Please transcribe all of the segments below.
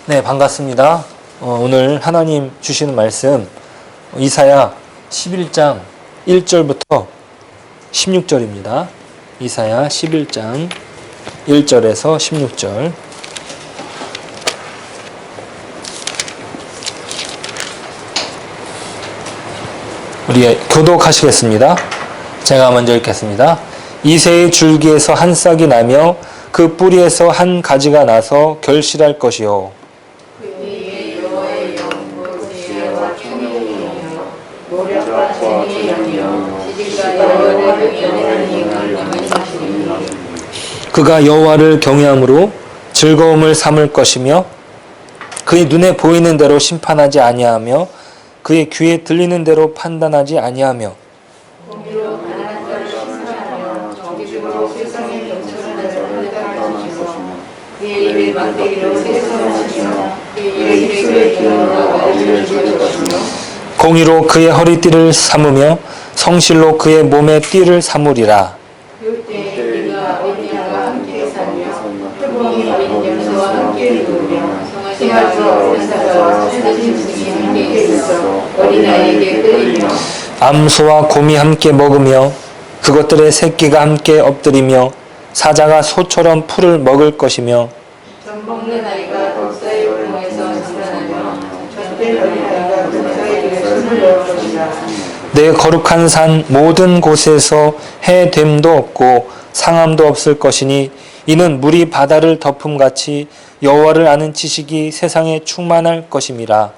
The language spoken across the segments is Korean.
네, 반갑습니다. 오늘 하나님 주시는 말씀 이사야 11장 1절부터 16절입니다. 이사야 11장 1절에서 16절. 우리 교독하시겠습니다. 제가 먼저 읽겠습니다. 이새의 줄기에서 한 싹이 나며 그 뿌리에서 한 가지가 나서 결실할 것이요. 그가 여호와를 경외함으로 즐거움을 삼을 것이며 그의 눈에 보이는 대로 심판하지 아니하며 그의 귀에 들리는 대로 판단하지 아니하며 공의로 그의 허리띠를 삼으며 성실로 그의 몸의 띠를 삼으리라. 암소와 곰이 함께 먹으며 그것들의 새끼가 함께 엎드리며 사자가 소처럼 풀을 먹을 것이며 먹는 아이가 독사의 공에서 자라나며 젖될 어린아이가 독사에게 손을 넣을 것이라. 내 거룩한 산 모든 곳에서 해됨도 없고 상함도 없을 것이니 이는 물이 바다를 덮음같이 여호와를 아는 지식이 세상에 충만할 것임이라.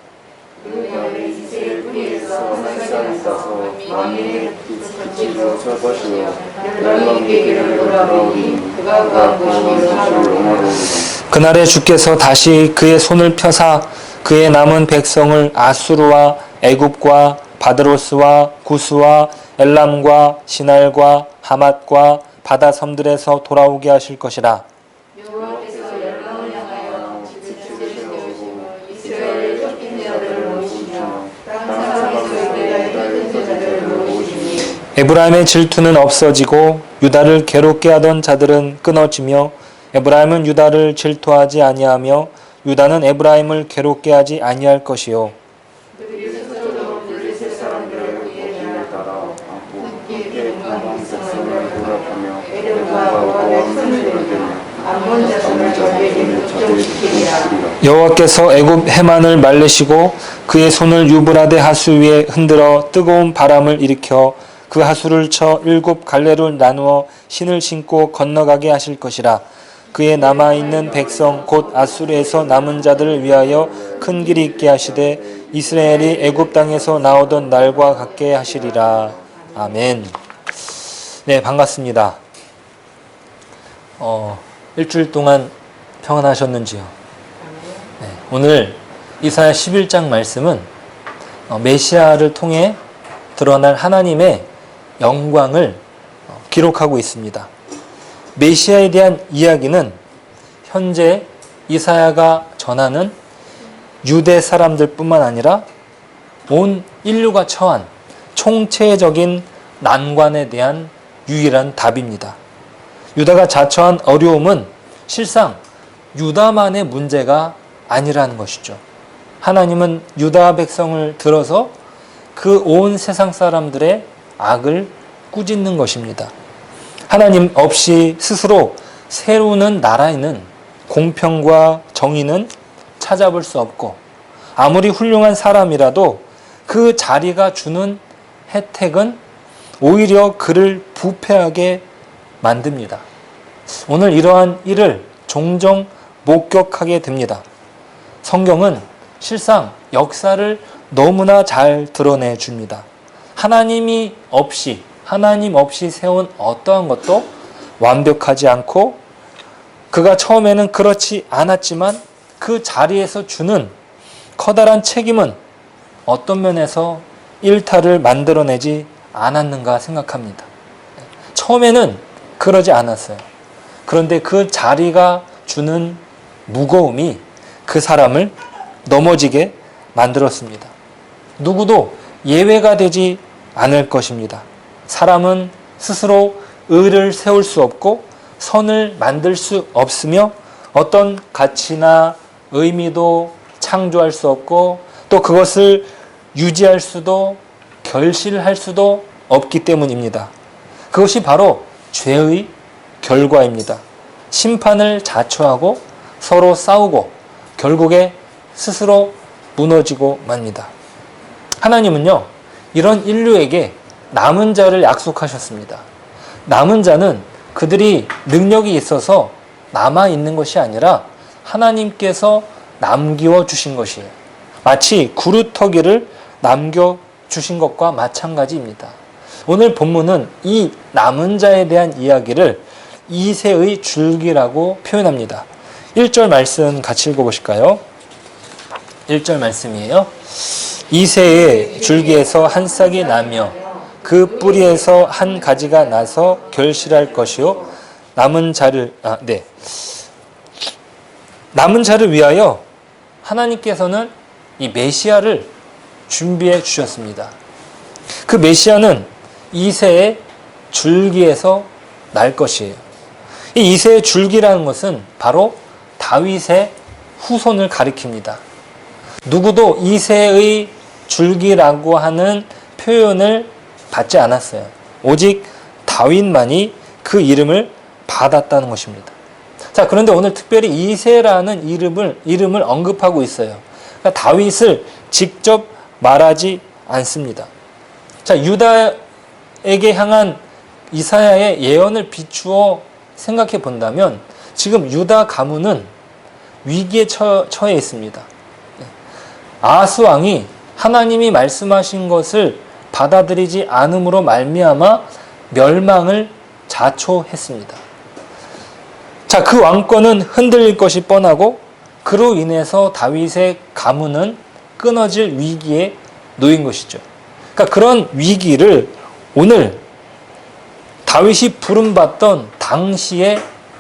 그날에 주께서 다시 그의 손을 펴사 그의 남은 백성을 아수르와 애굽과 바드로스와 구스와 엘람과 시날과 하맛과 바다 섬들에서 돌아오게 하실 것이라. 여호와께서 열방을 향하여 지체를 세우시고 이스라엘을 쫓긴 자들을 모으시며 땅 사방에서 유다의 쫓긴 자들을 모으시니 에브라임의 질투는 없어지고 유다를 괴롭게 하던 자들은 끊어지며 에브라임은 유다를 질투하지 아니하며 유다는 에브라임을 괴롭게 하지 아니할 것이요. 그들이 스스로 블레셋 사람들을 구해내어 따라 함께 동방 백성을 돌아가며 에돔과 모압의 손을 대며 암몬 자손을 저에게 쫓기리라. 여호와께서 애굽 해만을 말리시고 그의 손을 유브라데 하수 위에 흔들어 뜨거운 바람을 일으켜 그 하수를 쳐 7 갈래로 나누어 신을 신고 건너가게 하실 것이라. 그의 남아있는 백성 곧 아수르에서 남은 자들을 위하여 큰 길이 있게 하시되 이스라엘이 애굽 땅에서 나오던 날과 같게 하시리라. 아멘. 네, 반갑습니다. 일주일 동안 평안하셨는지요? 네, 오늘 이사야 11장 말씀은 메시아를 통해 드러날 하나님의 영광을 기록하고 있습니다. 메시아에 대한 이야기는 현재 이사야가 전하는 유대 사람들 뿐만 아니라 온 인류가 처한 총체적인 난관에 대한 유일한 답입니다. 유다가 자처한 어려움은 실상 유다만의 문제가 아니라는 것이죠. 하나님은 유다 백성을 들어서 그 온 세상 사람들의 악을 꾸짖는 것입니다. 하나님 없이 스스로 세우는 나라에는 공평과 정의는 찾아볼 수 없고 아무리 훌륭한 사람이라도 그 자리가 주는 혜택은 오히려 그를 부패하게 만듭니다. 오늘 이러한 일을 종종 목격하게 됩니다. 성경은 실상 역사를 너무나 잘 드러내 줍니다. 하나님 없이 세운 어떠한 것도 완벽하지 않고 그가 처음에는 그렇지 않았지만 그 자리에서 주는 커다란 책임은 어떤 면에서 일탈을 만들어내지 않았는가 생각합니다. 처음에는 그러지 않았어요. 그런데 그 자리가 주는 무거움이 그 사람을 넘어지게 만들었습니다. 누구도 예외가 되지 않을 것입니다. 사람은 스스로 의를 세울 수 없고 선을 만들 수 없으며 어떤 가치나 의미도 창조할 수 없고 또 그것을 유지할 수도 결실할 수도 없기 때문입니다. 그것이 바로 죄의 결과입니다. 심판을 자초하고 서로 싸우고 결국에 스스로 무너지고 맙니다. 하나님은요, 이런 인류에게 남은 자를 약속하셨습니다. 남은 자는 그들이 능력이 있어서 남아있는 것이 아니라 하나님께서 남겨 주신 것이에요. 마치 구루터기를 남겨주신 것과 마찬가지입니다. 오늘 본문은 이 남은 자에 대한 이야기를 이새의 줄기라고 표현합니다. 1절 말씀 같이 읽어보실까요? 1절 말씀이에요. 이새의 줄기에서 한 싹이 나며 그 뿌리에서 한 가지가 나서 결실할 것이요. 남은 자를 위하여 하나님께서는 이 메시아를 준비해 주셨습니다. 그 메시아는 이새의 줄기에서 날 것이에요. 이 이새의 줄기라는 것은 바로 다윗의 후손을 가리킵니다. 누구도 이새의 줄기라고 하는 표현을 받지 않았어요. 오직 다윗만이 그 이름을 받았다는 것입니다. 자, 그런데 오늘 특별히 이새라는 이름을 언급하고 있어요. 그러니까 다윗을 직접 말하지 않습니다. 자, 유다에게 향한 이사야의 예언을 비추어 생각해 본다면 지금 유다 가문은 위기에 처해 있습니다. 아하스 왕이 하나님이 말씀하신 것을 받아들이지 않음으로 말미암아 멸망을 자초했습니다. 자, 그 왕권은 흔들릴 것이 뻔하고 그로 인해서 다윗의 가문은 끊어질 위기에 놓인 것이죠. 그러니까 그런 위기를 오늘 다윗이 부름받던 당시의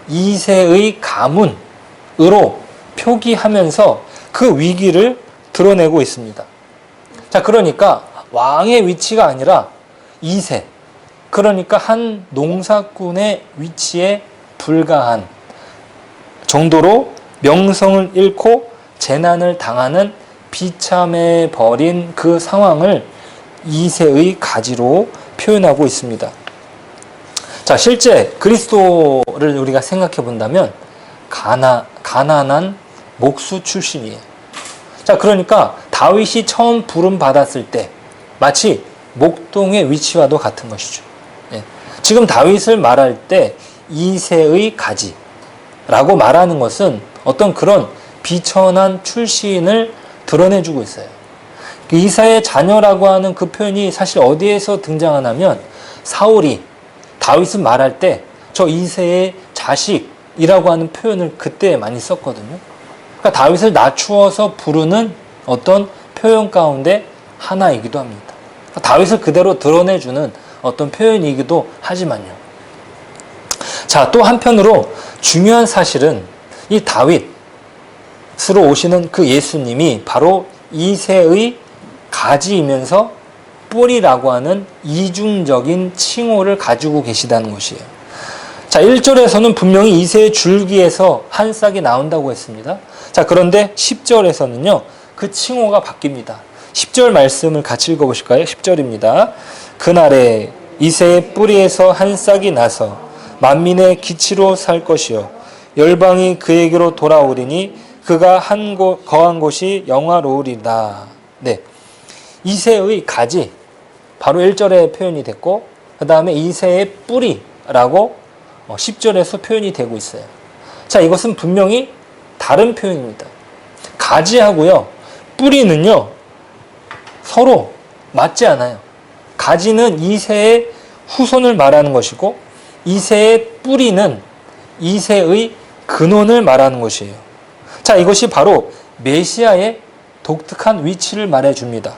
이새의 가문으로 표기하면서 그 위기를 드러내고 있습니다. 자, 그러니까 왕의 위치가 아니라 이새, 그러니까 한 농사꾼의 위치에 불과한 정도로 명성을 잃고 재난을 당하는 비참해 버린 그 상황을 이새의 가지로 표현하고 있습니다. 자, 실제 그리스도를 우리가 생각해 본다면 가난한 목수 출신이에요. 자, 그러니까 다윗이 처음 부름 받았을 때 마치 목동의 위치와도 같은 것이죠. 예. 지금 다윗을 말할 때 이새의 가지라고 말하는 것은 어떤 그런 비천한 출신을 드러내주고 있어요. 이사의 자녀라고 하는 그 표현이 사실 어디에서 등장하냐면 사울이 다윗을 말할 때 저 이새의 자식이라고 하는 표현을 그때 많이 썼거든요. 그러니까 다윗을 낮추어서 부르는 어떤 표현 가운데 하나이기도 합니다. 그러니까 다윗을 그대로 드러내주는 어떤 표현이기도 하지만요. 자, 또 한편으로 중요한 사실은 이 다윗으로 오시는 그 예수님이 바로 이새의 가지이면서 뿌리라고 하는 이중적인 칭호를 가지고 계시다는 것이에요. 자, 1절에서는 분명히 이새의 줄기에서 한 싹이 나온다고 했습니다. 자, 그런데 10절에서는요, 그 칭호가 바뀝니다. 10절 말씀을 같이 읽어보실까요? 10절입니다. 그날에 이새의 뿌리에서 한 싹이 나서 만민의 기치로 살 것이요 열방이 그에게로 돌아오리니 그가 거한 곳이 영화로우리다. 네, 이새의 가지, 바로 1절에 표현이 됐고 그 다음에 이새의 뿌리라고 10절에서 표현이 되고 있어요. 자, 이것은 분명히 다른 표현입니다. 가지하고요 뿌리는요 서로 맞지 않아요. 가지는 이새의 후손을 말하는 것이고 이새의 뿌리는 이새의 근원을 말하는 것이에요. 자, 이것이 바로 메시아의 독특한 위치를 말해줍니다.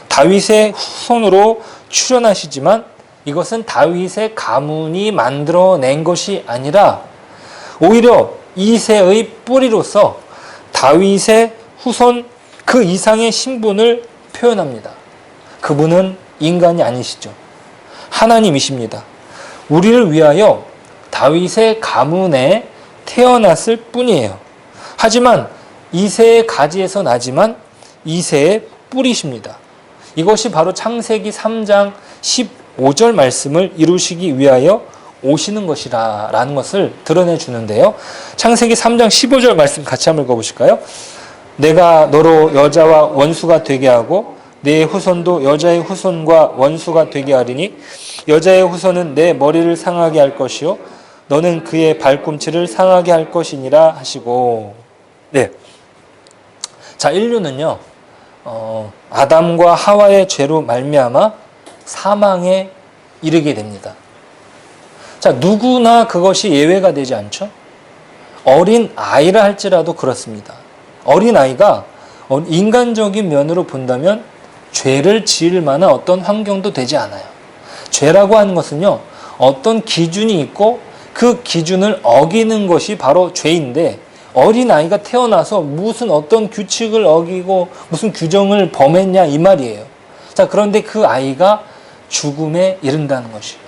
다윗의 후손으로 출현하시지만 이것은 다윗의 가문이 만들어낸 것이 아니라 오히려 이새의 뿌리로서 다윗의 후손 그 이상의 신분을 표현합니다. 그분은 인간이 아니시죠. 하나님이십니다. 우리를 위하여 다윗의 가문에 태어났을 뿐이에요. 하지만 이새의 가지에서 나지만 이새의 뿌리십니다. 이것이 바로 창세기 3장 15절 말씀을 이루시기 위하여 오시는 것이라 라는 것을 드러내 주는데요. 창세기 3장 15절 말씀 같이 한번 읽어보실까요? 내가 너로 여자와 원수가 되게 하고 내 후손도 여자의 후손과 원수가 되게 하리니 여자의 후손은 내 머리를 상하게 할 것이요 너는 그의 발꿈치를 상하게 할 것이니라 하시고. 네. 자, 인류는요, 아담과 하와의 죄로 말미암아 사망에 이르게 됩니다. 자, 누구나 그것이 예외가 되지 않죠? 어린 아이라 할지라도 그렇습니다. 어린 아이가 인간적인 면으로 본다면 죄를 지을 만한 어떤 환경도 되지 않아요. 죄라고 하는 것은요, 어떤 기준이 있고 그 기준을 어기는 것이 바로 죄인데, 어린아이가 태어나서 무슨 어떤 규칙을 어기고 무슨 규정을 범했냐 이 말이에요. 자, 그런데 그 아이가 죽음에 이른다는 것이에요.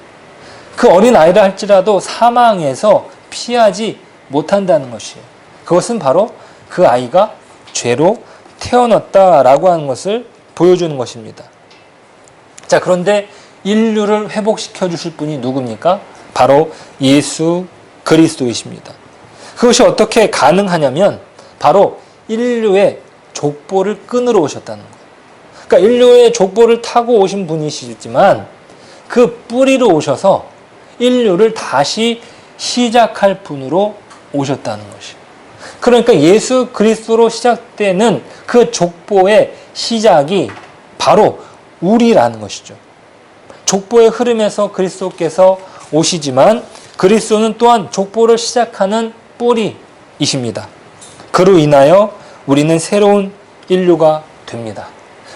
그 어린아이라 할지라도 사망에서 피하지 못한다는 것이에요. 그것은 바로 그 아이가 죄로 태어났다라고 하는 것을 보여주는 것입니다. 자, 그런데 인류를 회복시켜 주실 분이 누굽니까? 바로 예수 그리스도이십니다. 그것이 어떻게 가능하냐면 바로 인류의 족보를 끊으러 오셨다는 거예요. 그러니까 인류의 족보를 타고 오신 분이시지만 그 뿌리로 오셔서 인류를 다시 시작할 분으로 오셨다는 것이에요. 그러니까 예수 그리스도로 시작되는 그 족보의 시작이 바로 우리라는 것이죠. 족보의 흐름에서 그리스도께서 오시지만 그리스도는 또한 족보를 시작하는 뿌리이십니다. 그로 인하여 우리는 새로운 인류가 됩니다.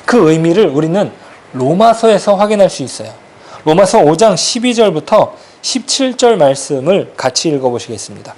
그 의미를 우리는 로마서에서 확인할 수 있어요. 로마서 5장 12절부터 17절 말씀을 같이 읽어보시겠습니다.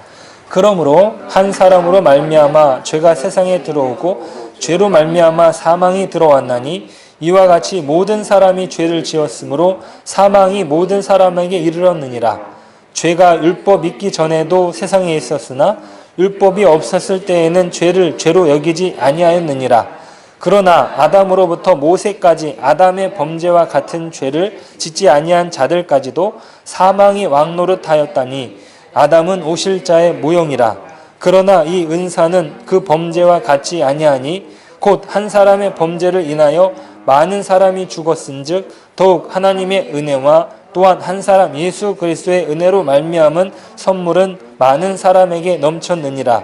그러므로 한 사람으로 말미암아 죄가 세상에 들어오고 죄로 말미암아 사망이 들어왔나니 이와 같이 모든 사람이 죄를 지었으므로 사망이 모든 사람에게 이르렀느니라. 죄가 율법 있기 전에도 세상에 있었으나 율법이 없었을 때에는 죄를 죄로 여기지 아니하였느니라. 그러나 아담으로부터 모세까지 아담의 범죄와 같은 죄를 짓지 아니한 자들까지도 사망이 왕노릇하였다니 아담은 오실 자의 모형이라. 그러나 이 은사는 그 범죄와 같지 아니하니 곧 한 사람의 범죄를 인하여 많은 사람이 죽었은즉 더욱 하나님의 은혜와 또한 한 사람 예수 그리스도의 은혜로 말미암은 선물은 많은 사람에게 넘쳤느니라.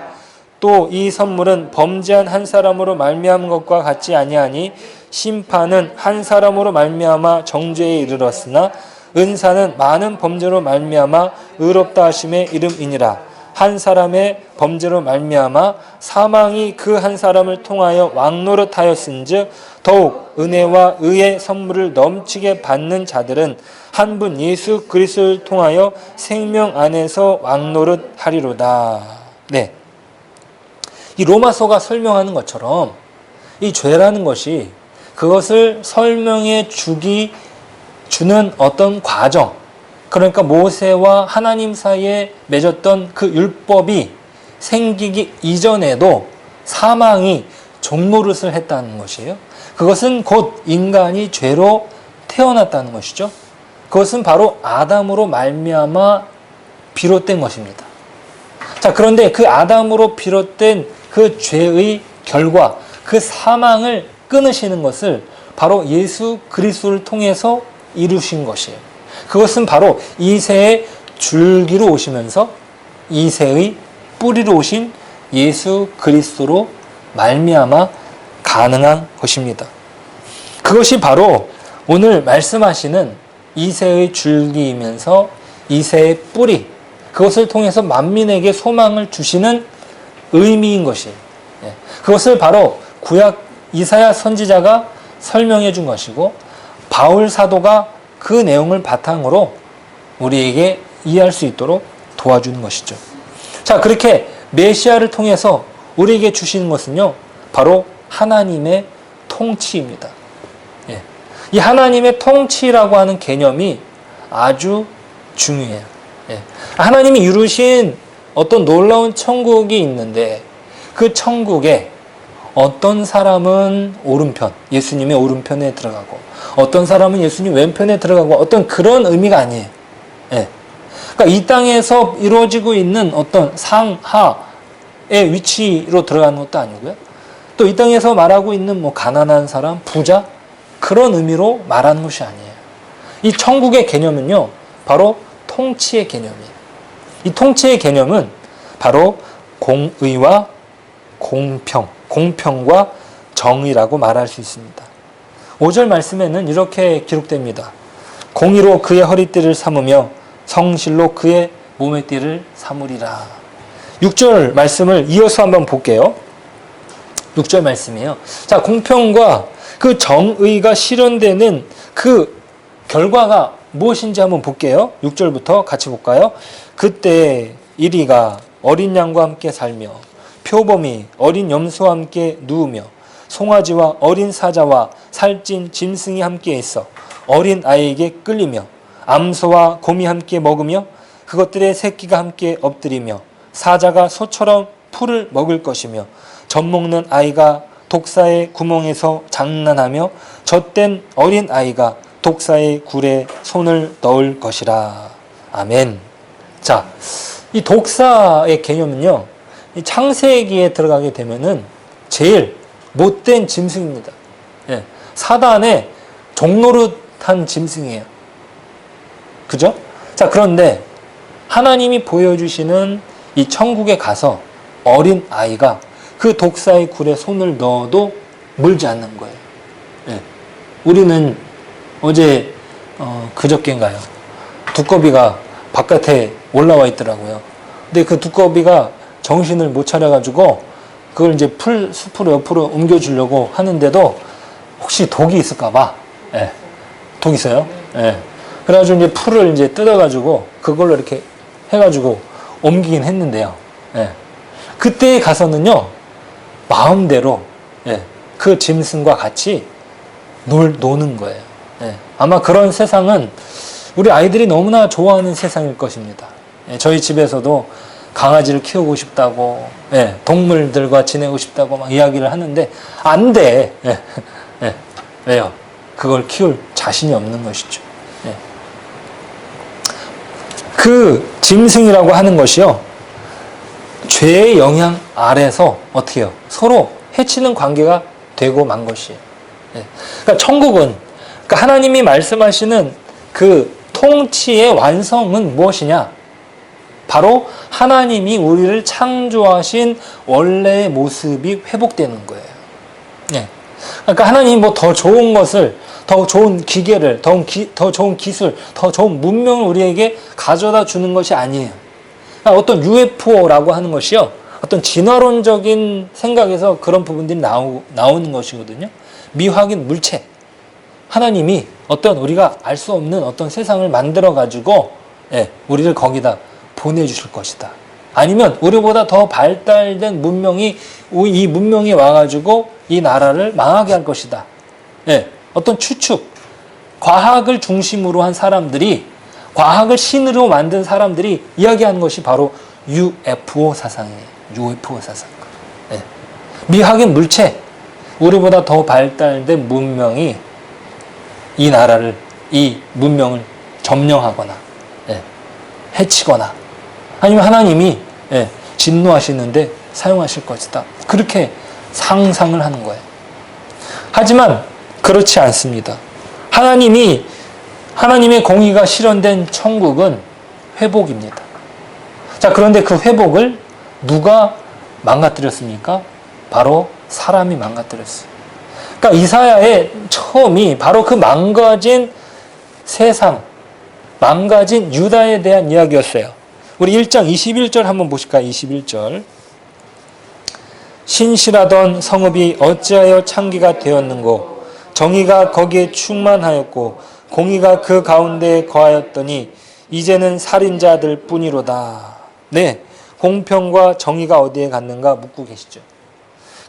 또 이 선물은 범죄한 한 사람으로 말미암은 것과 같지 아니하니 심판은 한 사람으로 말미암아 정죄에 이르렀으나 은사는 많은 범죄로 말미암아 의롭다 하심의 이름이니라. 한 사람의 범죄로 말미암아 사망이 그 한 사람을 통하여 왕노릇하였은즉 더욱 은혜와 의의 선물을 넘치게 받는 자들은 한 분 예수 그리스도를 통하여 생명 안에서 왕노릇하리로다. 네, 이 로마서가 설명하는 것처럼 이 죄라는 것이 그것을 설명해 주는 어떤 과정, 그러니까 모세와 하나님 사이에 맺었던 그 율법이 생기기 이전에도 사망이 종노릇을 했다는 것이에요. 그것은 곧 인간이 죄로 태어났다는 것이죠. 그것은 바로 아담으로 말미암아 비롯된 것입니다. 자, 그런데 그 아담으로 비롯된 그 죄의 결과, 그 사망을 끊으시는 것을 바로 예수 그리스도를 통해서 이루신 것이에요. 그것은 바로 이새의 줄기로 오시면서 이새의 뿌리로 오신 예수 그리스도로 말미암아 가능한 것입니다. 그것이 바로 오늘 말씀하시는 이새의 줄기이면서 이새의 뿌리, 그것을 통해서 만민에게 소망을 주시는 의미인 것이에요. 그것을 바로 구약 이사야 선지자가 설명해 준 것이고 바울 사도가 그 내용을 바탕으로 우리에게 이해할 수 있도록 도와주는 것이죠. 자, 그렇게 메시아를 통해서 우리에게 주시는 것은요, 바로 하나님의 통치입니다. 이 하나님의 통치라고 하는 개념이 아주 중요해요. 하나님이 이루신 어떤 놀라운 천국이 있는데 그 천국에 어떤 사람은 오른편, 예수님의 오른편에 들어가고 어떤 사람은 예수님 왼편에 들어가고 어떤 그런 의미가 아니에요. 예. 그러니까 이 땅에서 이루어지고 있는 어떤 상하의 위치로 들어가는 것도 아니고요. 또 이 땅에서 말하고 있는 뭐 가난한 사람, 부자 그런 의미로 말하는 것이 아니에요. 이 천국의 개념은요, 바로 통치의 개념이에요. 이 통치의 개념은 바로 공의와 공평, 공평과 정의라고 말할 수 있습니다. 5절 말씀에는 이렇게 기록됩니다. 공의로 그의 허리띠를 삼으며 성실로 그의 몸의 띠를 삼으리라. 6절 말씀을 이어서 한번 볼게요. 6절 말씀이에요. 자, 공평과 그 정의가 실현되는 그 결과가 무엇인지 한번 볼게요. 6절부터 같이 볼까요? 그때 이리가 어린 양과 함께 살며 표범이 어린 염소와 함께 누우며 송아지와 어린 사자와 살찐 짐승이 함께 있어 어린 아이에게 끌리며 암소와 곰이 함께 먹으며 그것들의 새끼가 함께 엎드리며 사자가 소처럼 풀을 먹을 것이며 젖먹는 아이가 독사의 구멍에서 장난하며 젖된 어린 아이가 독사의 굴에 손을 넣을 것이라. 아멘. 자, 이 독사의 개념은요, 이 창세기에 들어가게 되면은 제일 못된 짐승입니다. 예, 사단의 종노릇한 짐승이에요. 그죠? 자, 그런데 하나님이 보여주시는 이 천국에 가서 어린 아이가 그 독사의 굴에 손을 넣어도 물지 않는 거예요. 예, 우리는 어제 그저께인가요? 두꺼비가 바깥에 올라와 있더라고요. 근데 그 두꺼비가 정신을 못 차려가지고 그걸 이제 숲으로 옆으로 옮겨주려고 하는데도 혹시 독이 있을까봐, 예, 독 있어요? 예. 그래가지고 이제 풀을 이제 뜯어가지고 그걸로 이렇게 해가지고 옮기긴 했는데요. 예. 그때 가서는요, 마음대로, 예, 그 짐승과 같이 노는 거예요. 예. 아마 그런 세상은 우리 아이들이 너무나 좋아하는 세상일 것입니다. 예, 저희 집에서도 강아지를 키우고 싶다고, 예, 동물들과 지내고 싶다고 막 이야기를 하는데 안 돼. 예, 예. 왜요? 그걸 키울 자신이 없는 것이죠. 예. 그 짐승이라고 하는 것이요, 죄의 영향 아래서 어떻게 해요? 서로 해치는 관계가 되고 만 것이에요. 예. 그러니까 천국은, 그러니까 하나님이 말씀하시는 그 통치의 완성은 무엇이냐? 바로 하나님이 우리를 창조하신 원래의 모습이 회복되는 거예요. 예. 그러니까 하나님이 뭐 더 좋은 것을, 더 좋은 기계를, 더 좋은 기술, 더 좋은 문명을 우리에게 가져다 주는 것이 아니에요. 그러니까 어떤 UFO라고 하는 것이요, 어떤 진화론적인 생각에서 그런 부분들이 나오는 것이거든요. 미확인 물체. 하나님이 어떤 우리가 알 수 없는 어떤 세상을 만들어가지고, 예, 우리를 거기다 보내주실 것이다. 아니면 우리보다 더 발달된 문명이, 이 문명이 와가지고 이 나라를 망하게 할 것이다. 예, 어떤 추측, 과학을 중심으로 한 사람들이, 과학을 신으로 만든 사람들이 이야기하는 것이 바로 UFO 사상이에요. UFO 사상. 예. 미확인 물체, 우리보다 더 발달된 문명이 이 나라를, 이 문명을 점령하거나, 예, 해치거나, 아니면 하나님이, 예, 진노하시는데 사용하실 것이다. 그렇게 상상을 하는 거예요. 하지만 그렇지 않습니다. 하나님의 공의가 실현된 천국은 회복입니다. 자, 그런데 그 회복을 누가 망가뜨렸습니까? 바로 사람이 망가뜨렸어요. 그러니까 이사야의 처음이 바로 그 망가진 세상, 망가진 유다에 대한 이야기였어요. 우리 1장 21절 한번 보실까요? 21절. 신실하던 성읍이 어찌하여 창기가 되었는고, 정의가 거기에 충만하였고 공의가 그 가운데에 거하였더니 이제는 살인자들 뿐이로다. 네, 공평과 정의가 어디에 갔는가 묻고 계시죠.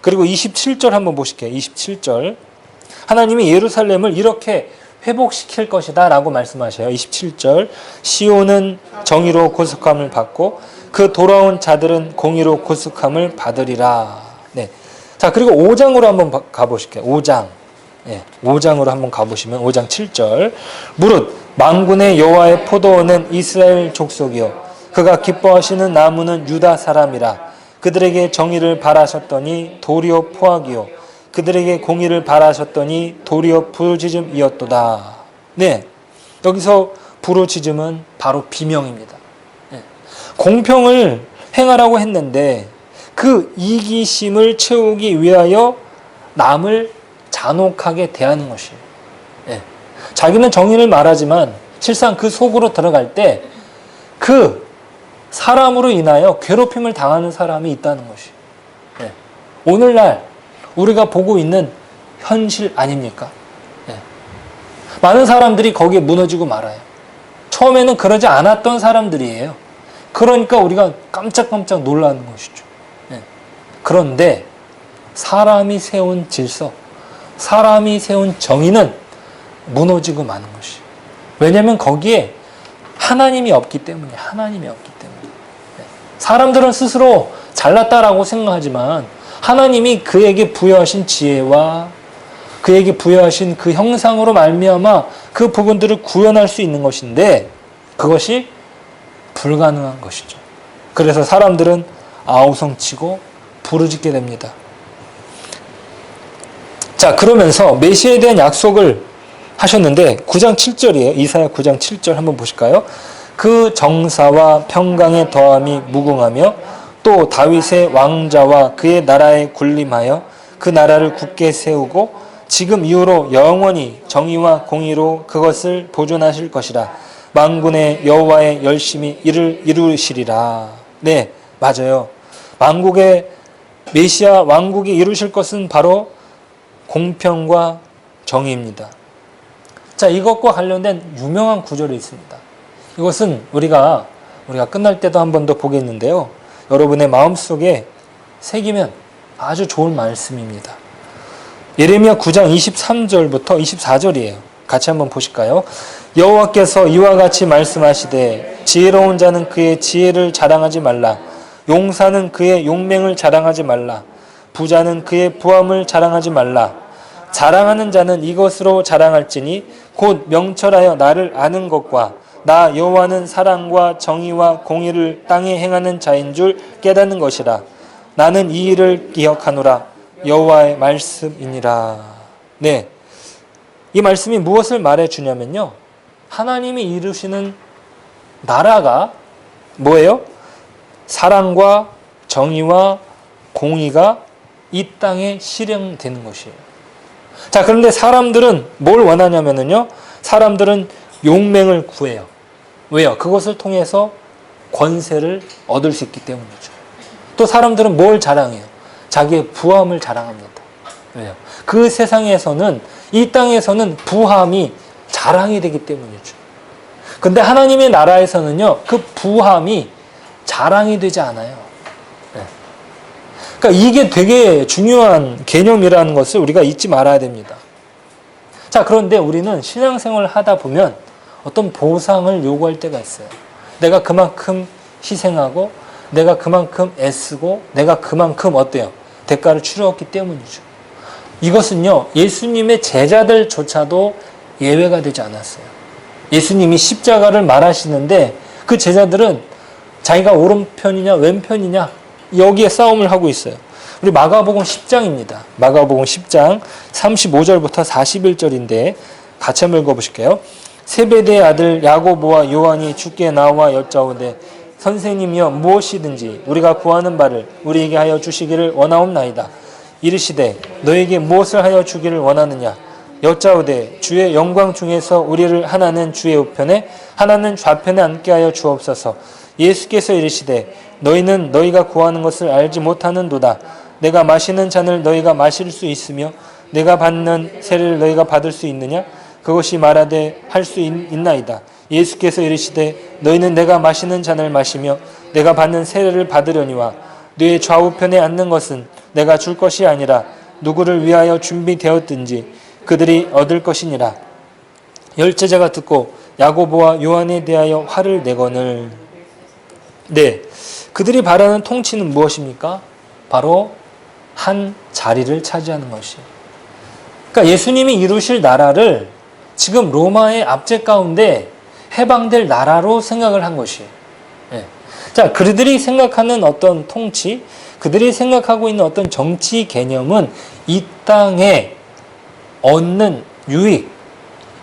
그리고 27절 한번 보실게요. 27절. 하나님이 예루살렘을 이렇게 회복시킬 것이다 라고 말씀하셔요. 27절. 시온은 정의로 구속함을 받고 그 돌아온 자들은 공의로 구속함을 받으리라. 네. 자, 그리고 5장으로 한번 가보실게요. 5장. 예, 5장으로 한번 가보시면 5장 7절. 무릇 만군의 여호와의 포도원은 이스라엘 족속이요 그가 기뻐하시는 나무는 유다 사람이라. 그들에게 정의를 바라셨더니 도리어 포악이요 그들에게 공의를 바라셨더니 도리어 부르짖음이었도다. 네, 여기서 부르짖음은 바로 비명입니다. 네. 공평을 행하라고 했는데 그 이기심을 채우기 위하여 남을 잔혹하게 대하는 것이에요. 네. 자기는 정의를 말하지만 실상 그 속으로 들어갈 때 그 사람으로 인하여 괴롭힘을 당하는 사람이 있다는 것이에요. 네. 오늘날 우리가 보고 있는 현실 아닙니까? 네. 많은 사람들이 거기에 무너지고 말아요. 처음에는 그러지 않았던 사람들이에요. 그러니까 우리가 깜짝깜짝 놀라는 것이죠. 네. 그런데 사람이 세운 질서, 사람이 세운 정의는 무너지고 마는 것이에요. 왜냐하면 거기에 하나님이 없기 때문에, 하나님이 없기 때문에. 네. 사람들은 스스로 잘났다라고 생각하지만 하나님이 그에게 부여하신 지혜와 그에게 부여하신 그 형상으로 말미암아 그 부분들을 구현할 수 있는 것인데 그것이 불가능한 것이죠. 그래서 사람들은 아우성치고 부르짖게 됩니다. 자, 그러면서 메시아에 대한 약속을 하셨는데 9장 7절이에요. 이사야 9장 7절 한번 보실까요? 그 정사와 평강의 더함이 무궁하며 또 다윗의 왕자와 그의 나라에 군림하여 그 나라를 굳게 세우고 지금 이후로 영원히 정의와 공의로 그것을 보존하실 것이라. 만군의 여호와의 열심히 이를 이루시리라. 네, 맞아요. 만국의 메시아 왕국이 이루실 것은 바로 공평과 정의입니다. 자, 이것과 관련된 유명한 구절이 있습니다. 이것은 우리가 끝날 때도 한 번 더 보겠는데요. 여러분의 마음속에 새기면 아주 좋은 말씀입니다. 예레미야 9장 23절부터 24절이에요. 같이 한번 보실까요? 여호와께서 이와 같이 말씀하시되 지혜로운 자는 그의 지혜를 자랑하지 말라. 용사는 그의 용맹을 자랑하지 말라. 부자는 그의 부함을 자랑하지 말라. 자랑하는 자는 이것으로 자랑할지니 곧 명철하여 나를 아는 것과 나 여호와는 사랑과 정의와 공의를 땅에 행하는 자인 줄 깨닫는 것이라. 나는 이 일을 기억하노라. 여호와의 말씀이니라. 네, 이 말씀이 무엇을 말해주냐면요. 하나님이 이루시는 나라가 뭐예요? 사랑과 정의와 공의가 이 땅에 실행되는 것이에요. 자, 그런데 사람들은 뭘 원하냐면요. 사람들은 용맹을 구해요. 왜요? 그것을 통해서 권세를 얻을 수 있기 때문이죠. 또 사람들은 뭘 자랑해요? 자기의 부함을 자랑합니다. 왜요? 그 세상에서는, 이 땅에서는 부함이 자랑이 되기 때문이죠. 근데 하나님의 나라에서는요, 그 부함이 자랑이 되지 않아요. 네. 그러니까 이게 되게 중요한 개념이라는 것을 우리가 잊지 말아야 됩니다. 자, 그런데 우리는 신앙생활을 하다 보면 어떤 보상을 요구할 때가 있어요. 내가 그만큼 희생하고, 내가 그만큼 애쓰고, 내가 그만큼 어때요? 대가를 치루었기 때문이죠. 이것은요, 예수님의 제자들조차도 예외가 되지 않았어요. 예수님이 십자가를 말하시는데 그 제자들은 자기가 오른편이냐 왼편이냐 여기에 싸움을 하고 있어요. 우리 마가복음 10장입니다. 마가복음 10장 35절부터 41절인데 같이 한번 읽어보실게요. 세베대의 아들 야고보와 요한이 주께 나와 여짜오되 선생님이여 무엇이든지 우리가 구하는 바를 우리에게 하여 주시기를 원하옵나이다. 이르시되 너에게 무엇을 하여 주기를 원하느냐. 여짜오되 주의 영광 중에서 우리를 하나는 주의 우편에 하나는 좌편에 앉게 하여 주옵소서. 예수께서 이르시되 너희는 너희가 구하는 것을 알지 못하는도다. 내가 마시는 잔을 너희가 마실 수 있으며 내가 받는 세례를 너희가 받을 수 있느냐. 그것이 말하되 할 수 있나이다. 예수께서 이르시되 너희는 내가 마시는 잔을 마시며 내가 받는 세례를 받으려니와 너의 좌우편에 앉는 것은 내가 줄 것이 아니라 누구를 위하여 준비되었든지 그들이 얻을 것이니라. 열제자가 듣고 야고보와 요한에 대하여 화를 내거늘. 네, 그들이 바라는 통치는 무엇입니까? 바로 한 자리를 차지하는 것이에요. 그러니까 예수님이 이루실 나라를 지금 로마의 압제 가운데 해방될 나라로 생각을 한 것이에요. 예. 자, 그들이 생각하는 어떤 통치, 그들이 생각하고 있는 어떤 정치 개념은 이 땅에 얻는 유익,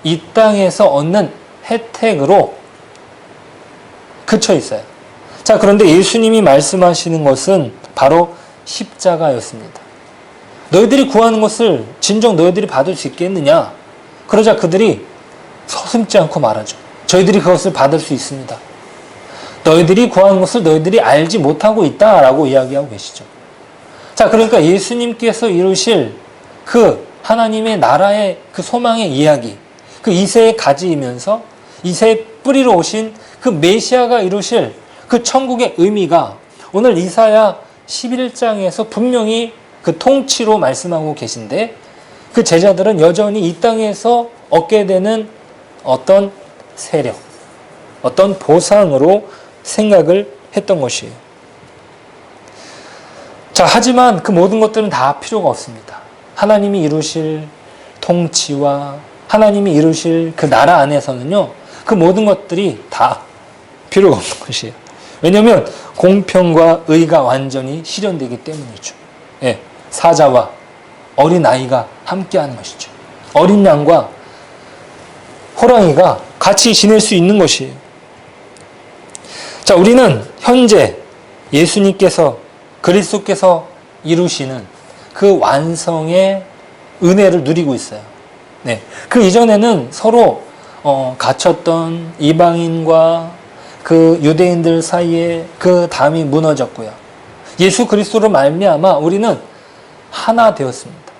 이 땅에서 얻는 혜택으로 그쳐 있어요. 자, 그런데 예수님이 말씀하시는 것은 바로 십자가였습니다. 너희들이 구하는 것을 진정 너희들이 받을 수 있겠느냐? 그러자 그들이 서슴지 않고 말하죠. 저희들이 그것을 받을 수 있습니다. 너희들이 구하는 것을 너희들이 알지 못하고 있다라고 이야기하고 계시죠. 자, 그러니까 예수님께서 이루실 그 하나님의 나라의 그 소망의 이야기, 그 이새의 가지이면서 이새의 뿌리로 오신 그 메시아가 이루실 그 천국의 의미가 오늘 이사야 11장에서 분명히 그 통치로 말씀하고 계신데, 그 제자들은 여전히 이 땅에서 얻게 되는 어떤 세력, 어떤 보상으로 생각을 했던 것이에요. 자, 하지만 그 모든 것들은 다 필요가 없습니다. 하나님이 이루실 통치와 하나님이 이루실 그 나라 안에서는요, 그 모든 것들이 다 필요가 없는 것이에요. 왜냐하면 공평과 의가 완전히 실현되기 때문이죠. 예, 사자와 어린아이가 함께하는 것이죠. 어린 양과 호랑이가 같이 지낼 수 있는 것이에요. 자, 우리는 현재 예수님께서 그리스도께서 이루시는 그 완성의 은혜를 누리고 있어요. 네, 그 이전에는 서로 갇혔던 이방인과 그 유대인들 사이에 그 담이 무너졌고요. 예수 그리스도로 말미암아 우리는 하나 되었습니다.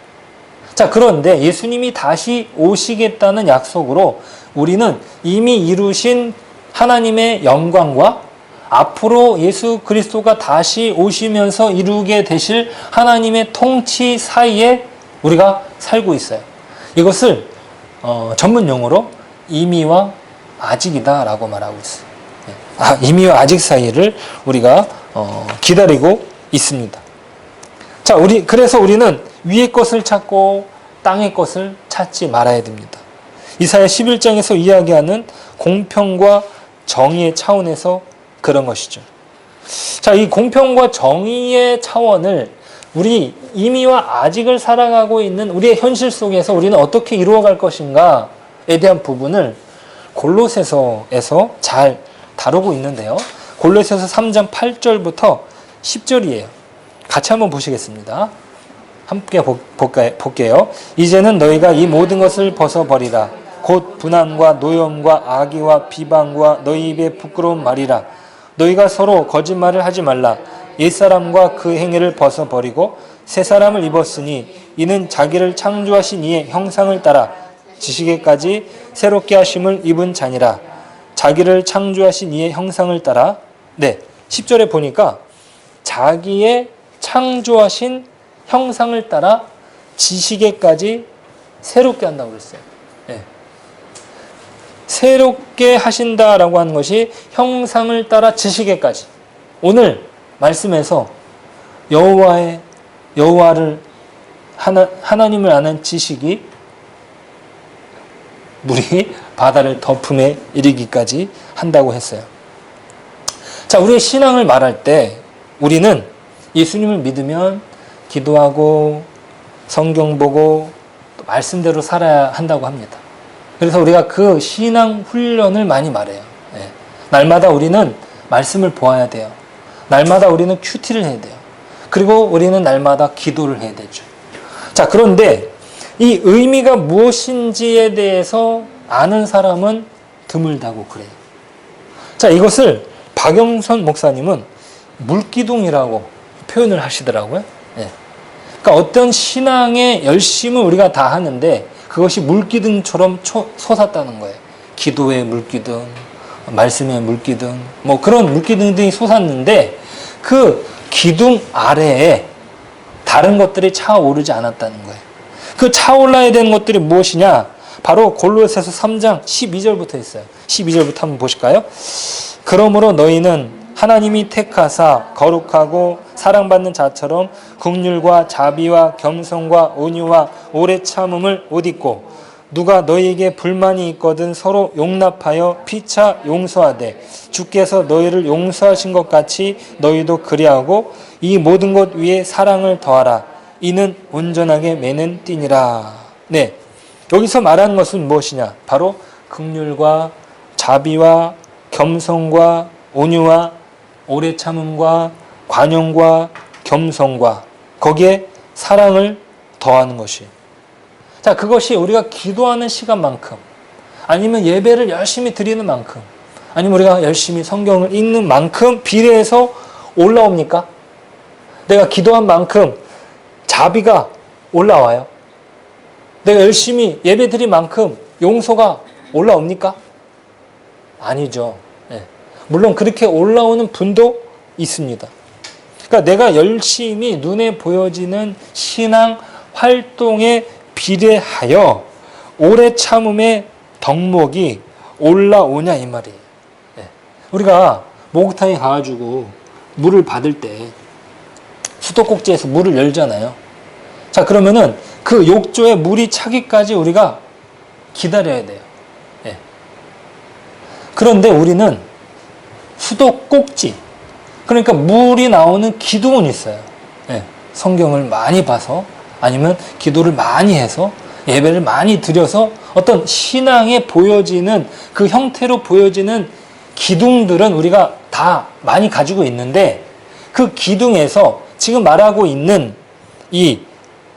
자, 그런데 예수님이 다시 오시겠다는 약속으로 우리는 이미 이루신 하나님의 영광과 앞으로 예수 그리스도가 다시 오시면서 이루게 되실 하나님의 통치 사이에 우리가 살고 있어요. 이것을 전문 용어로 이미와 아직이다라고 말하고 있어요. 이미와 아직 사이를 우리가 기다리고 있습니다. 자, 그래서 우리는 위의 것을 찾고 땅의 것을 찾지 말아야 됩니다. 이사야 11장에서 이야기하는 공평과 정의의 차원에서 그런 것이죠. 자, 이 공평과 정의의 차원을 우리 이미와 아직을 살아가고 있는 우리의 현실 속에서 우리는 어떻게 이루어갈 것인가에 대한 부분을 골로새서에서 잘 다루고 있는데요. 골로새서 3장 8절부터 10절이에요. 같이 한번 보시겠습니다. 함께 볼게요. 이제는 너희가 이 모든 것을 벗어버리라. 곧 분함과 노염과 악의와 비방과 너희 입의 부끄러운 말이라. 너희가 서로 거짓말을 하지 말라. 옛사람과 그 행위를 벗어버리고 새 사람을 입었으니 이는 자기를 창조하신 이의 형상을 따라 지식에까지 새롭게 하심을 입은 자니라. 자기를 창조하신 이의 형상을 따라, 네, 10절에 보니까 자기의 창조하신 형상을 따라 지식에까지 새롭게 한다고 그랬어요. 네. 새롭게 하신다라고 하는 것이 형상을 따라 지식에까지. 오늘 말씀에서 여호와를 하나님을 아는 지식이 물이 바다를 덮음에 이르기까지 한다고 했어요. 자, 우리의 신앙을 말할 때 우리는 예수님을 믿으면 기도하고 성경 보고 또 말씀대로 살아야 한다고 합니다. 그래서 우리가 그 신앙 훈련을 많이 말해요. 네. 날마다 우리는 말씀을 보아야 돼요. 날마다 우리는 큐티를 해야 돼요. 그리고 우리는 날마다 기도를 해야 되죠. 자, 그런데 이 의미가 무엇인지에 대해서 아는 사람은 드물다고 그래요. 자, 이것을 박영선 목사님은 물기둥이라고 표현을 하시더라고요. 네. 그러니까 어떤 신앙의 열심을 우리가 다 하는데 그것이 물기둥처럼 솟았다는 거예요. 기도의 물기둥, 말씀의 물기둥, 뭐 그런 물기둥들이 솟았는데 그 기둥 아래에 다른 것들이 차오르지 않았다는 거예요. 그 차올라야 되는 것들이 무엇이냐? 바로 골로새서 3장 12절부터 있어요. 12절부터 한번 보실까요? 그러므로 너희는 하나님이 택하사 거룩하고 사랑받는 자처럼 긍휼과 자비와 겸손과 온유와 오래 참음을 옷 입고 누가 너희에게 불만이 있거든 서로 용납하여 피차 용서하되 주께서 너희를 용서하신 것 같이 너희도 그리하고 이 모든 것 위에 사랑을 더하라. 이는 온전하게 매는 띠니라. 네, 여기서 말하는 것은 무엇이냐? 바로 긍휼과 자비와 겸손과 온유와 오래 참음과 관용과 겸손과 거기에 사랑을 더하는 것이. 자, 그것이 우리가 기도하는 시간만큼 아니면 예배를 열심히 드리는 만큼 아니면 우리가 열심히 성경을 읽는 만큼 비례해서 올라옵니까? 내가 기도한 만큼 자비가 올라와요? 내가 열심히 예배 드린 만큼 용서가 올라옵니까? 아니죠. 네. 물론 그렇게 올라오는 분도 있습니다. 그러니까 내가 열심히 눈에 보여지는 신앙 활동에 비례하여 오래 참음의 덕목이 올라오냐 이 말이에요. 네. 우리가 목욕탕에 가가지고 물을 받을 때 수도꼭지에서 물을 열잖아요. 자, 그러면은 그 욕조에 물이 차기까지 우리가 기다려야 돼요. 네. 그런데 우리는 수도꼭지, 그러니까 물이 나오는 기둥은 있어요. 네. 성경을 많이 봐서 아니면 기도를 많이 해서 예배를 많이 드려서 어떤 신앙에 보여지는 그 형태로 보여지는 기둥들은 우리가 다 많이 가지고 있는데 그 기둥에서 지금 말하고 있는 이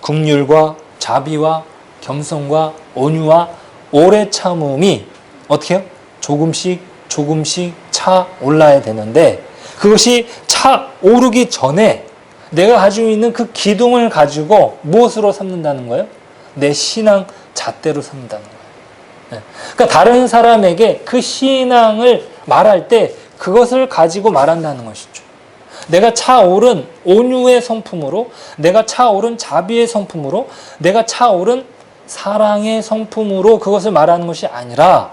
긍휼과 자비와 겸손과 온유와 오래 참음이 어떻게 해요? 조금씩 차 올라야 되는데 그것이 차 오르기 전에 내가 가지고 있는 그 기둥을 가지고 무엇으로 삼는다는 거예요? 내 신앙 잣대로 삼는다는 거예요. 네. 그러니까 다른 사람에게 그 신앙을 말할 때 그것을 가지고 말한다는 것이죠. 내가 차오른 온유의 성품으로, 내가 차오른 자비의 성품으로, 내가 차오른 사랑의 성품으로 그것을 말하는 것이 아니라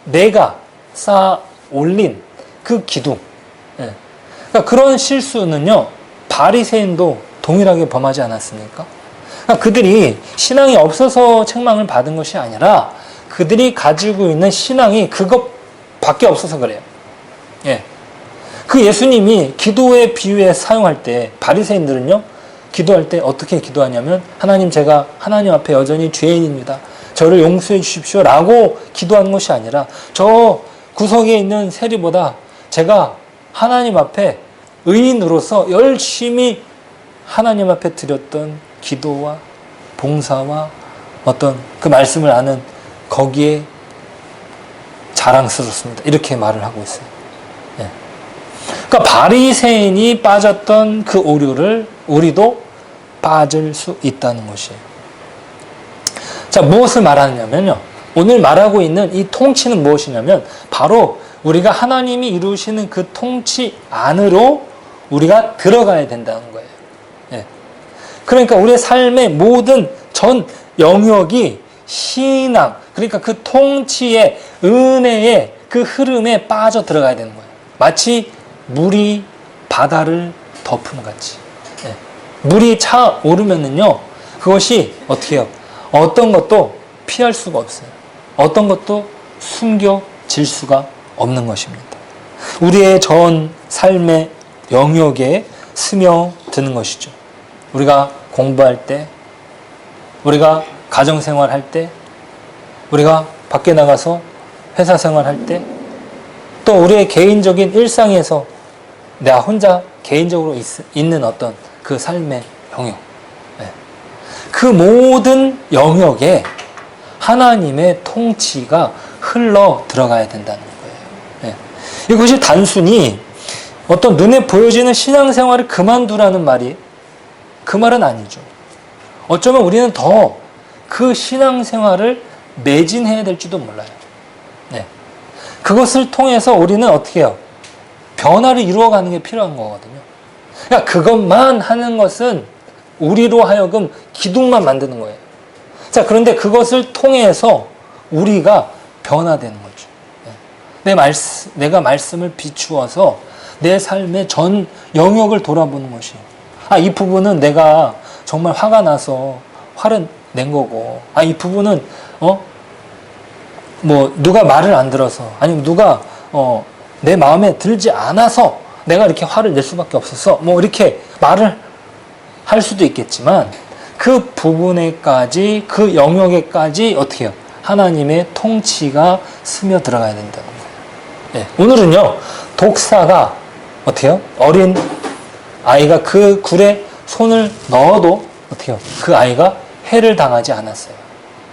내가 쌓아 올린 그 기둥. 네. 그러니까 그런 실수는요, 바리새인도 동일하게 범하지 않았습니까? 그러니까 그들이 신앙이 없어서 책망을 받은 것이 아니라 그들이 가지고 있는 신앙이 그것밖에 없어서 그래요. 예. 그 예수님이 기도의 비유에 사용할 때 바리새인들은요, 기도할 때 어떻게 기도하냐면 하나님, 제가 하나님 앞에 여전히 죄인입니다. 저를 용서해 주십시오 라고 기도하는 것이 아니라 저 구석에 있는 세리보다 제가 하나님 앞에 의인으로서 열심히 하나님 앞에 드렸던 기도와 봉사와 어떤 그 말씀을 아는 거기에 자랑스럽습니다. 이렇게 말을 하고 있어요. 예. 그러니까 바리새인이 빠졌던 그 오류를 우리도 빠질 수 있다는 것이에요. 자, 무엇을 말하느냐면요, 오늘 말하고 있는 이 통치는 무엇이냐면 바로 우리가 하나님이 이루시는 그 통치 안으로 우리가 들어가야 된다는 거예요. 예. 그러니까 우리의 삶의 모든 전 영역이 신앙, 그러니까 그 통치의 은혜의 그 흐름에 빠져 들어가야 되는 거예요. 마치 물이 바다를 덮은 같이. 예. 물이 차오르면은요, 그것이 어떻게 해요? 어떤 것도 피할 수가 없어요. 어떤 것도 숨겨질 수가 없는 것입니다. 우리의 전 삶의 영역에 스며드는 것이죠. 우리가 공부할 때, 우리가 가정생활 할 때, 우리가 밖에 나가서 회사 생활할 때, 또 우리의 개인적인 일상에서 내가 혼자 개인적으로 있는 어떤 그 삶의 영역, 그 모든 영역에 하나님의 통치가 흘러 들어가야 된다는 거예요. 이것이 단순히 어떤 눈에 보여지는 신앙생활을 그만두라는 말이 그 말은 아니죠. 어쩌면 우리는 더 그 신앙생활을 매진해야 될지도 몰라요. 네. 그것을 통해서 우리는 어떻게 해요? 변화를 이루어가는 게 필요한 거거든요. 그러니까 그것만 하는 것은 우리로 하여금 기둥만 만드는 거예요. 자, 그런데 그것을 통해서 우리가 변화되는 거죠. 내가 말씀을 비추어서 내 삶의 전 영역을 돌아보는 것이 이 부분은 내가 정말 화가 나서 화를 낸 거고, 이 부분은 뭐 누가 말을 안 들어서, 아니면 누가 내 마음에 들지 않아서 내가 이렇게 화를 낼 수밖에 없었어, 뭐 이렇게 말을 할 수도 있겠지만, 그 부분에까지, 그 영역에까지 어떻게 해요? 하나님의 통치가 스며들어가야 된다는 거예요. 네, 오늘은요, 독사가 어떻게 해요? 어린 아이가 그 굴에 손을 넣어도 어떻게 해요? 그 아이가 해를 당하지 않았어요.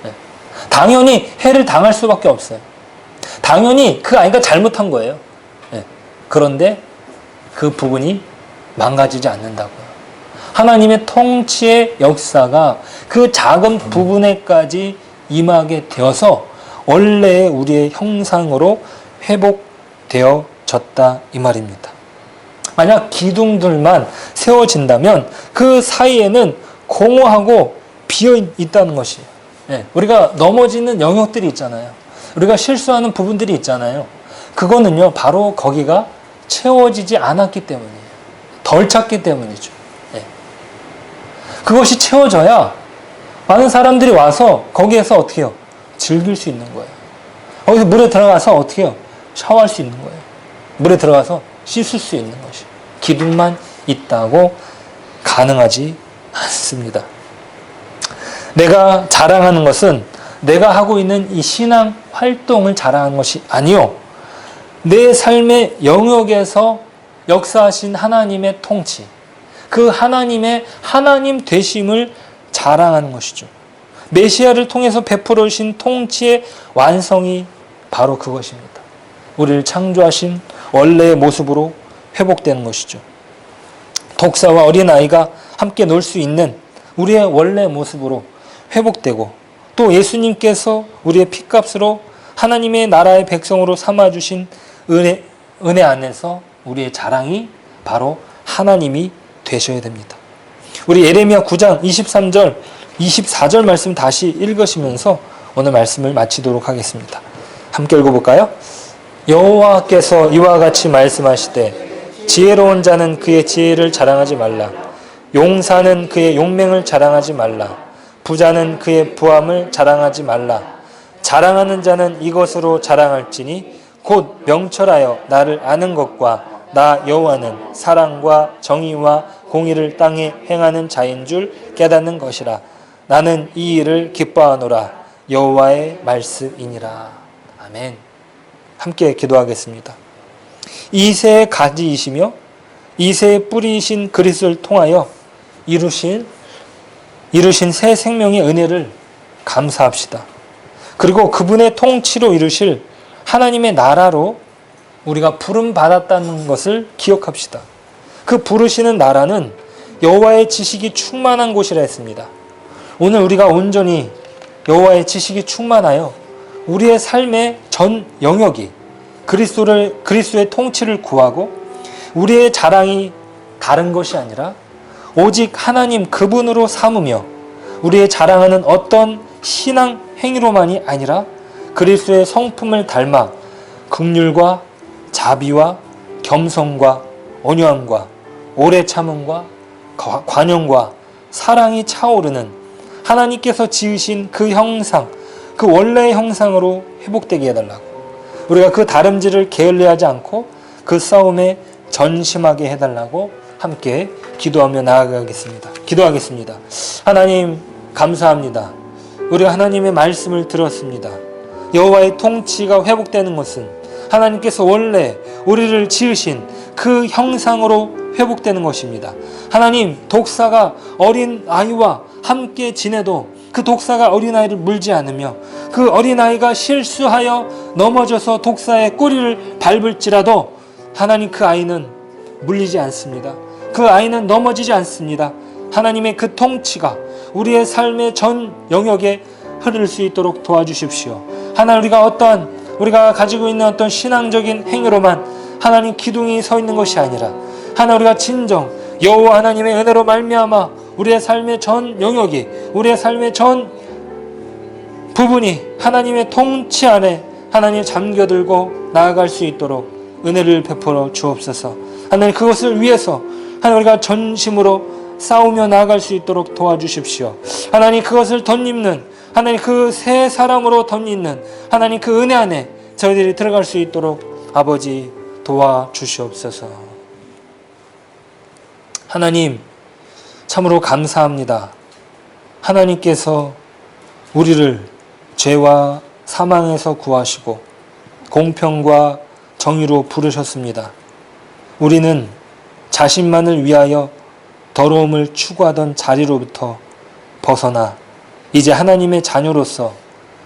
네. 당연히 해를 당할 수밖에 없어요. 당연히 그 아이가 잘못한 거예요. 네. 그런데 그 부분이 망가지지 않는다고요. 하나님의 통치의 역사가 그 작은 부분에까지 임하게 되어서 원래의 우리의 형상으로 회복되어졌다 이 말입니다. 만약 기둥들만 세워진다면 그 사이에는 공허하고 비어 있다는 것이에요. 네, 우리가 넘어지는 영역들이 있잖아요. 우리가 실수하는 부분들이 있잖아요. 그거는요, 바로 거기가 채워지지 않았기 때문이에요. 덜 찼기 때문이죠. 네. 그것이 채워져야 많은 사람들이 와서 거기에서 어떻게 해요? 즐길 수 있는 거예요. 거기서 물에 들어가서 어떻게 해요? 샤워할 수 있는 거예요. 물에 들어가서 씻을 수 있는 것이. 기둥만 있다고 가능하지 않습니다. 내가 자랑하는 것은 내가 하고 있는 이 신앙 활동을 자랑하는 것이 아니요, 내 삶의 영역에서 역사하신 하나님의 통치, 그 하나님의 하나님 되심을 자랑하는 것이죠. 메시아를 통해서 베풀어 주신 통치의 완성이 바로 그것입니다. 우리를 창조하신 원래의 모습으로 회복되는 것이죠. 독사와 어린아이가 함께 놀 수 있는 우리의 원래 모습으로 회복되고, 또 예수님께서 우리의 핏값으로 하나님의 나라의 백성으로 삼아주신 은혜 안에서 우리의 자랑이 바로 하나님이 되셔야 됩니다. 우리 예레미야 9장 23절, 24절 말씀 다시 읽으시면서 오늘 말씀을 마치도록 하겠습니다. 함께 읽어볼까요? 여호와께서 이와 같이 말씀하시되 지혜로운 자는 그의 지혜를 자랑하지 말라. 용사는 그의 용맹을 자랑하지 말라. 부자는 그의 부함을 자랑하지 말라. 자랑하는 자는 이것으로 자랑할지니 곧 명철하여 나를 아는 것과 나 여호와는 사랑과 정의와 공의를 땅에 행하는 자인 줄 깨닫는 것이라. 나는 이 일을 기뻐하노라. 여호와의 말씀이니라. 아멘. 함께 기도하겠습니다. 이새의 가지이시며 이새의 뿌리이신 그리스도를 통하여 이루신 새 생명의 은혜를 감사합시다. 그리고 그분의 통치로 이루실 하나님의 나라로 우리가 부름 받았다는 것을 기억합시다. 그 부르시는 나라는 여호와의 지식이 충만한 곳이라 했습니다. 오늘 우리가 온전히 여호와의 지식이 충만하여 우리의 삶의 전 영역이 그리스도의 통치를 구하고 우리의 자랑이 다른 것이 아니라 오직 하나님 그분으로 삼으며 우리의 자랑하는 어떤 신앙 행위로만이 아니라 그리스도의 성품을 닮아 긍휼과 자비와 겸손과 온유함과 오래 참음과 관용과 사랑이 차오르는 하나님께서 지으신 그 형상, 그 원래의 형상으로 회복되게 해달라고, 우리가 그 다름질을 게을리하지 않고 그 싸움에 전심하게 해달라고 함께 기도하며 나아가겠습니다. 기도하겠습니다. 하나님 감사합니다. 우리가 하나님의 말씀을 들었습니다. 여호와의 통치가 회복되는 것은 하나님께서 원래 우리를 지으신 그 형상으로 회복되는 것입니다. 하나님, 독사가 어린 아이와 함께 지내도 그 독사가 어린아이를 물지 않으며 그 어린아이가 실수하여 넘어져서 독사의 꼬리를 밟을지라도 하나님, 그 아이는 물리지 않습니다. 그 아이는 넘어지지 않습니다. 하나님의 그 통치가 우리의 삶의 전 영역에 흐를 수 있도록 도와주십시오. 하나님, 우리가 가지고 있는 어떤 신앙적인 행위로만 하나님 기둥이 서 있는 것이 아니라 하나님, 우리가 진정 여호와 하나님의 은혜로 말미암아 우리의 삶의 전 영역이, 우리의 삶의 전 부분이 하나님의 통치 안에 하나님 잠겨들고 나아갈 수 있도록 은혜를 베풀어 주옵소서. 하나님, 그것을 위해서 하나님, 우리가 전심으로 싸우며 나아갈 수 있도록 도와주십시오. 하나님, 그것을 덧입는, 하나님, 그 새 사람으로 덧입는 하나님, 그 은혜 안에 저희들이 들어갈 수 있도록 아버지 도와주시옵소서. 하나님, 참으로 감사합니다. 하나님께서 우리를 죄와 사망에서 구하시고 공평과 정의로 부르셨습니다. 우리는 자신만을 위하여 더러움을 추구하던 자리로부터 벗어나 이제 하나님의 자녀로서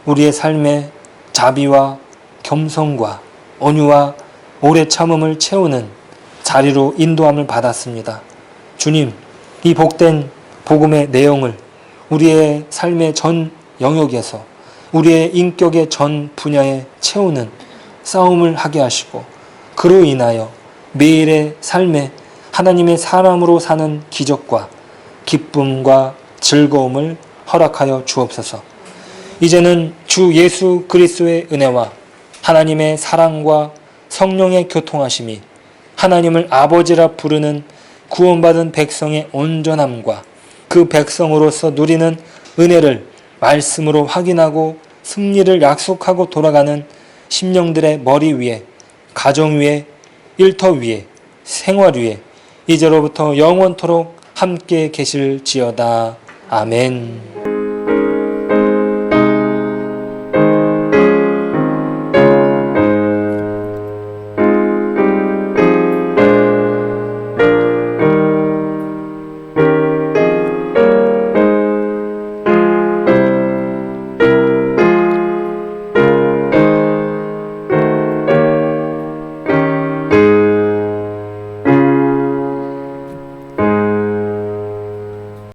우리의 삶에 자비와 겸손과 온유와 오래 참음을 채우는 자리로 인도함을 받았습니다. 주님, 이 복된 복음의 내용을 우리의 삶의 전 영역에서 우리의 인격의 전 분야에 채우는 싸움을 하게 하시고 그로 인하여 매일의 삶에 하나님의 사람으로 사는 기적과 기쁨과 즐거움을 허락하여 주옵소서. 이제는 주 예수 그리스도의 은혜와 하나님의 사랑과 성령의 교통하심이 하나님을 아버지라 부르는 구원받은 백성의 온전함과 그 백성으로서 누리는 은혜를 말씀으로 확인하고 승리를 약속하고 돌아가는 심령들의 머리 위에, 가정 위에, 일터 위에, 생활 위에 이제로부터 영원토록 함께 계실지어다. 아멘.